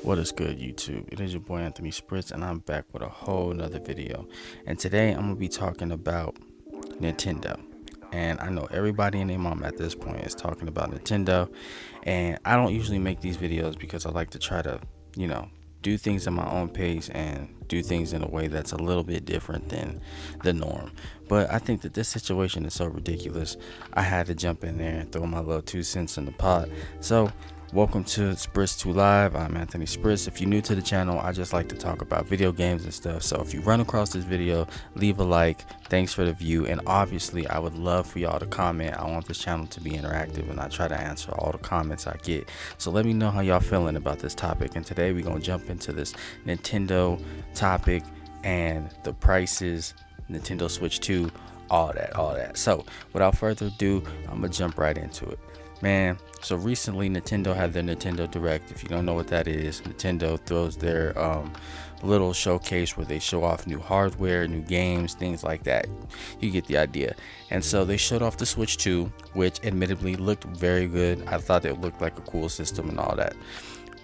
What is good, YouTube? It is your boy Anthony Spritz, and I'm back with a whole nother video. And today I'm gonna be talking about Nintendo. And I know everybody and their mom at this point is talking about Nintendo, and I don't usually make these videos because I like to try to, you know, do things at my own pace and do things in a way that's a little bit different than the norm. But I think that this situation is so ridiculous, I had to jump in there and throw my little 2 cents in the pot. So welcome to Spritz 2 Live. I'm Anthony Spritz. If you're new to the channel, I just like to talk about video games and stuff. So if you run across this video, leave a like. Thanks for the view. And obviously, I would love for y'all to comment. I want this channel to be interactive, and I try to answer all the comments I get. So let me know how y'all feeling about this topic. And today we're going to jump into this Nintendo topic and the prices, Nintendo Switch 2, all that. So without further ado, I'm going to jump right into it. Man, so recently Nintendo had their Nintendo Direct. If you don't know what that is, Nintendo throws their little showcase where they show off new hardware, new games, things like that. You get the idea. And so they showed off the Switch 2, which admittedly looked very good. I thought it looked like a cool system and all that.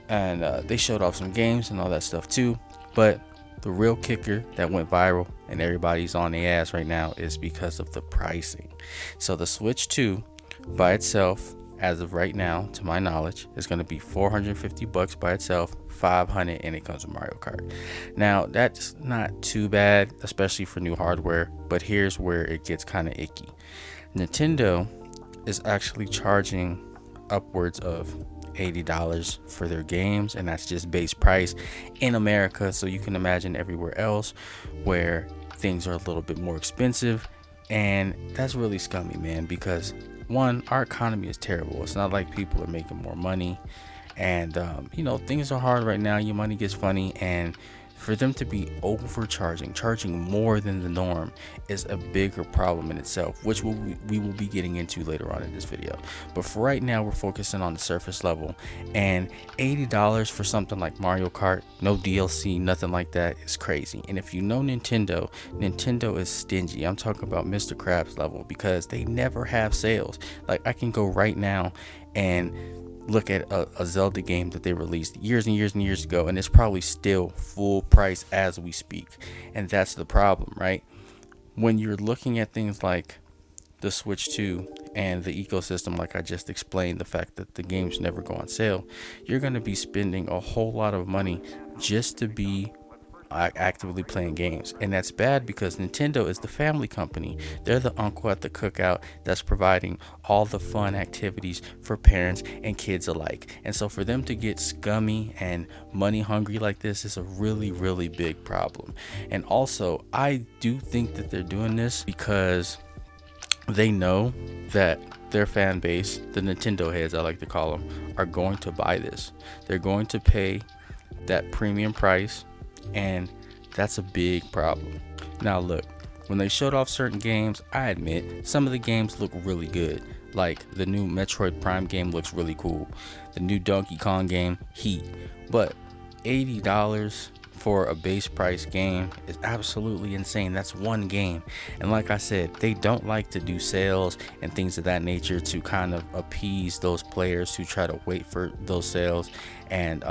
And they showed off some games and all that stuff too. But the real kicker that went viral and everybody's on their ass right now is because of the pricing. So the Switch 2 by itself, as of right now, to my knowledge, is going to be $450 by itself, $500, and it comes with Mario Kart. Now that's not too bad, especially for new hardware, but here's where it gets kind of icky. Nintendo is actually charging upwards of $80 for their games, and that's just base price in America. So you can imagine everywhere else where things are a little bit more expensive, and that's really scummy, man, because one, our economy is terrible. It's not like people are making more money, and things are hard right now. Your money gets funny, and for them to be charging more than the norm is a bigger problem in itself, which we will be getting into later on in this video. But for right now, we're focusing on the surface level, and $80 for something like Mario Kart, no DLC, nothing like that, is crazy. And if you know Nintendo is stingy. I'm talking about Mr. Krabs level, because they never have sales. Like, I can go right now and look at a Zelda game that they released years and years ago, and it's probably still full price as we speak. And that's the problem, right? When you're looking at things like the Switch 2 and the ecosystem, like I just explained, the fact that the games never go on sale, you're going to be spending a whole lot of money just to be actively playing games. And that's bad, because Nintendo is the family company. They're the uncle at the cookout that's providing all the fun activities for parents and kids alike. And so for them to get scummy and money hungry like this is a really big problem. And also, I do think that they're doing this because they know that their fan base, the Nintendo heads I like to call them, are going to buy this. They're going to pay that premium price, and that's a big problem. Now look, when they showed off certain games, I admit some of the games look really good. Like the new Metroid Prime game looks really cool, the new Donkey Kong game, Heat. But $80 for a base price game is absolutely insane. That's one game. And like I said, they don't like to do sales and things of that nature to kind of appease those players who try to wait for those sales and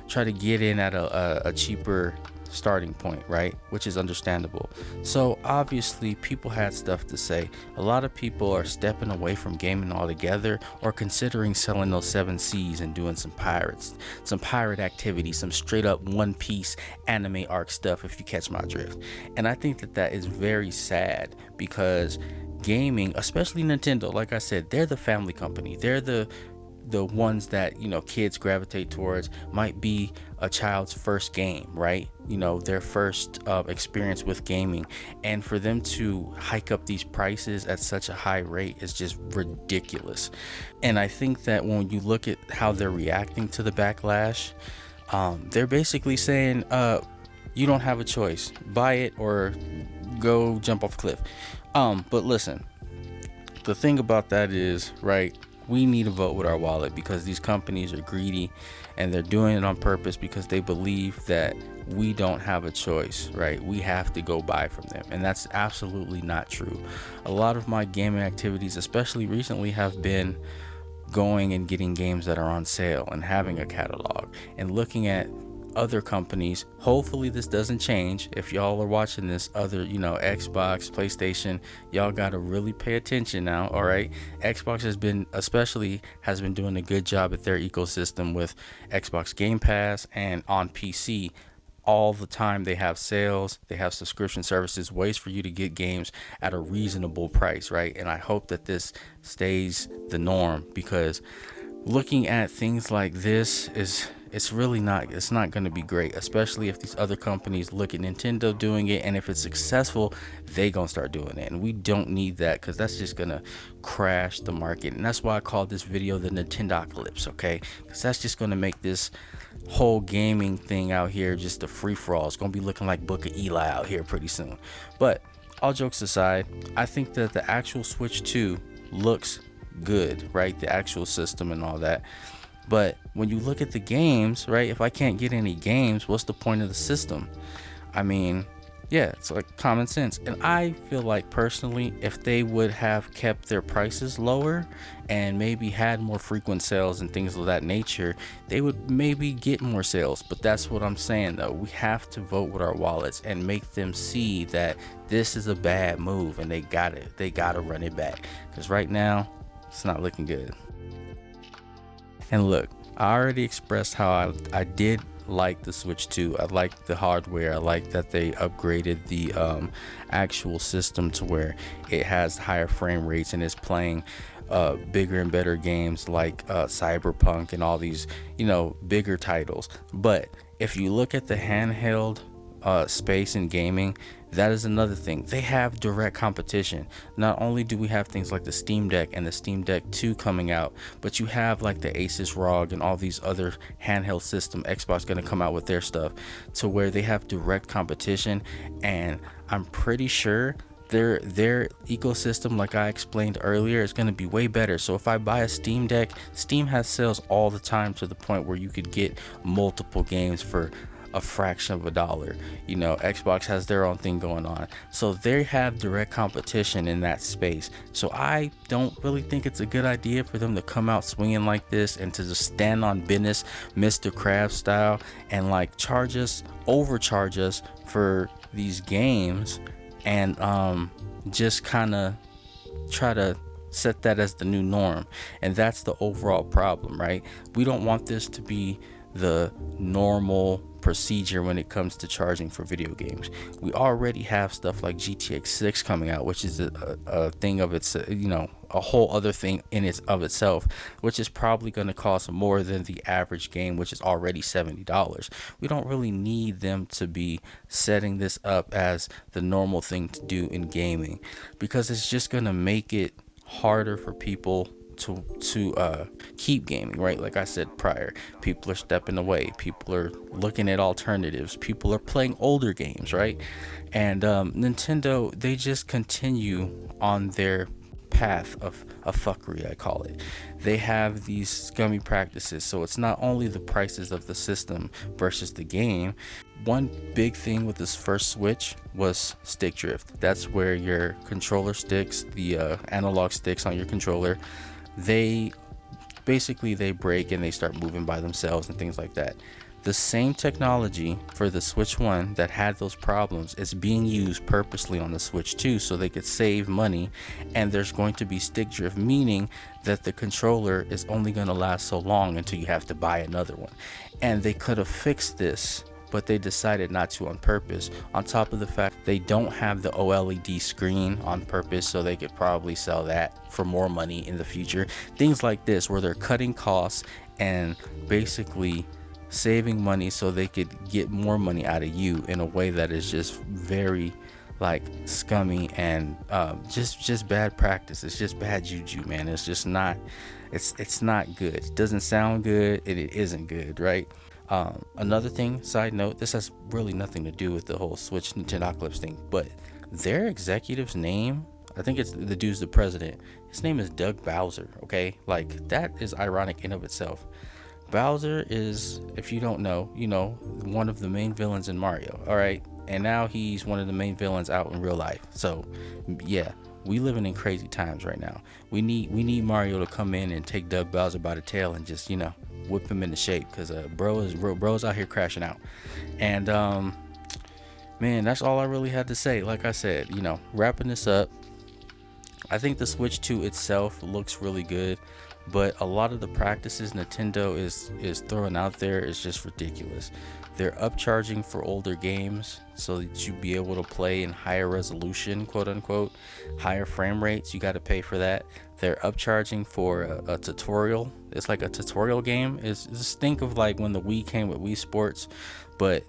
try to get in at a cheaper starting point, right? Which is understandable. So obviously people had stuff to say. A lot of people are stepping away from gaming altogether, or considering selling those 7 C's and doing some pirate activity, some straight up One Piece anime arc stuff, if you catch my drift. And I think that is very sad, because gaming, especially Nintendo, like I said, they're the family company. They're the ones that kids gravitate towards. Might be a child's first game, right? Their first experience with gaming, and for them to hike up these prices at such a high rate is just ridiculous. And I think that when you look at how they're reacting to the backlash, they're basically saying you don't have a choice, buy it or go jump off a cliff. But listen, the thing about that is, right, we need to vote with our wallet, because these companies are greedy, and they're doing it on purpose because they believe that we don't have a choice, right? We have to go buy from them, and that's absolutely not true. A lot of my gaming activities, especially recently, have been going and getting games that are on sale and having a catalog and looking at other companies. Hopefully this doesn't change. If y'all are watching this, other, Xbox, PlayStation, y'all gotta really pay attention now. All right, Xbox has been doing a good job at their ecosystem with Xbox Game Pass, and on PC all the time they have sales, they have subscription services, ways for you to get games at a reasonable price, right? And I hope that this stays the norm, because looking at things like this it's not going to be great, especially if these other companies look at Nintendo doing it, and if it's successful, they gonna start doing it, and we don't need that, because that's just gonna crash the market. And that's why I called this video the NintendoCALYPSE, okay? Because that's just gonna make this whole gaming thing out here just a free-for-all. It's gonna be looking like Book of Eli out here pretty soon. But all jokes aside, I think that the actual Switch 2 looks good, right? The actual system and all that. But when you look at the games, right, if I can't get any games, what's the point of the system? I mean, yeah, it's like common sense. And I feel like personally, if they would have kept their prices lower and maybe had more frequent sales and things of that nature, they would maybe get more sales. But that's what I'm saying, though. We have to vote with our wallets and make them see that this is a bad move, and they gotta run it back, because right now it's not looking good. And look, I already expressed how I did like the Switch 2. I like the hardware. I like that they upgraded the actual system to where it has higher frame rates and is playing bigger and better games like Cyberpunk and all these, bigger titles. But if you look at the handheld space in gaming, that is another thing. They have direct competition. Not only do we have things like the Steam Deck and the Steam Deck 2 coming out, but you have like the Asus ROG and all these other handheld system. Xbox gonna come out with their stuff to where they have direct competition, and I'm pretty sure their ecosystem, like I explained earlier, is going to be way better. So if I buy a Steam Deck, Steam has sales all the time to the point where you could get multiple games for a fraction of a dollar. Xbox has their own thing going on, so they have direct competition in that space. So I don't really think it's a good idea for them to come out swinging like this and to just stand on business Mr. Krabs style and like overcharge us for these games, and just kind of try to set that as the new norm. And that's the overall problem, right? We don't want this to be the normal procedure when it comes to charging for video games. We already have stuff like GTX 6 coming out, which is a thing of its, a whole other thing in itself, which is probably going to cost more than the average game, which is already $70. We don't really need them to be setting this up as the normal thing to do in gaming, because it's just going to make it harder for people to keep gaming, right? Like I said prior, people are stepping away, people are looking at alternatives, people are playing older games, right? And Nintendo, they just continue on their path of fuckery, I call it. They have these scummy practices. So it's not only the prices of the system versus the game. One big thing with this first Switch was stick drift. That's where your controller sticks, the analog sticks on your controller, they break and they start moving by themselves and things like that. The same technology for the Switch 1 that had those problems is being used purposely on the Switch 2 so they could save money, and there's going to be stick drift, meaning that the controller is only going to last so long until you have to buy another one. And they could have fixed this, but they decided not to on purpose. On top of the fact they don't have the OLED screen on purpose, so they could probably sell that for more money in the future. Things like this, where they're cutting costs and basically saving money so they could get more money out of you in a way that is just very like scummy and just bad practice. It's just bad juju, man. It's just not, it's not good. It doesn't sound good, and it isn't good, right? Another thing, side note, this has really nothing to do with the whole Switch NintendoCALYPSE thing, but their executive's name, I think it's the dude's the president, his name is Doug Bowser. Okay, like that is ironic in of itself. Bowser is, if you don't know, one of the main villains in Mario. All right, and now he's one of the main villains out in real life. So yeah, We living in crazy times right now. We need Mario to come in and take Doug Bowser by the tail and just whip him into shape, because bro's out here crashing out. And man, that's all I really had to say. Like I said, wrapping this up, I think the Switch 2 itself looks really good, but a lot of the practices Nintendo is throwing out there is just ridiculous. They're upcharging for older games so that you be able to play in higher resolution, quote unquote, higher frame rates. You got to pay for that. They're upcharging for a tutorial. It's like a tutorial game. It's just think of like when the Wii came with Wii Sports, but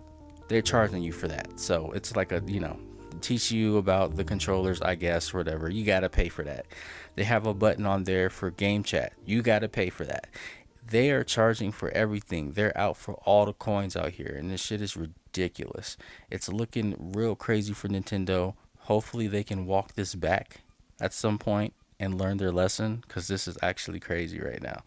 they're charging you for that. So it's like a teach you about the controllers, I guess, whatever. You gotta pay for that. They have a button on there for game chat. You gotta pay for that. They are charging for everything. They're out for all the coins out here, and this shit is ridiculous. It's looking real crazy for Nintendo. Hopefully they can walk this back at some point and learn their lesson, because this is actually crazy right now.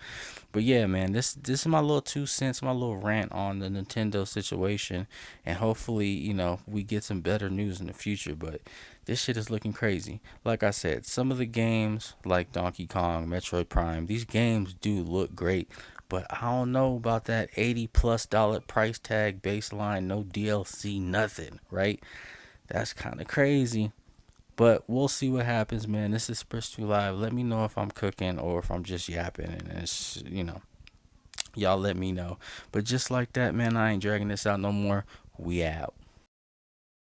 But yeah, man, this is my little 2 cents, my little rant on the Nintendo situation, and hopefully we get some better news in the future. But this shit is looking crazy. Like I said, some of the games like Donkey Kong, Metroid Prime, these games do look great, but I don't know about that $80+ price tag baseline, no DLC, nothing, right? That's kind of crazy. But we'll see what happens, man. This is Spritz 2 Live. Let me know if I'm cooking or if I'm just yapping, and y'all let me know. But just like that, man, I ain't dragging this out no more. We out.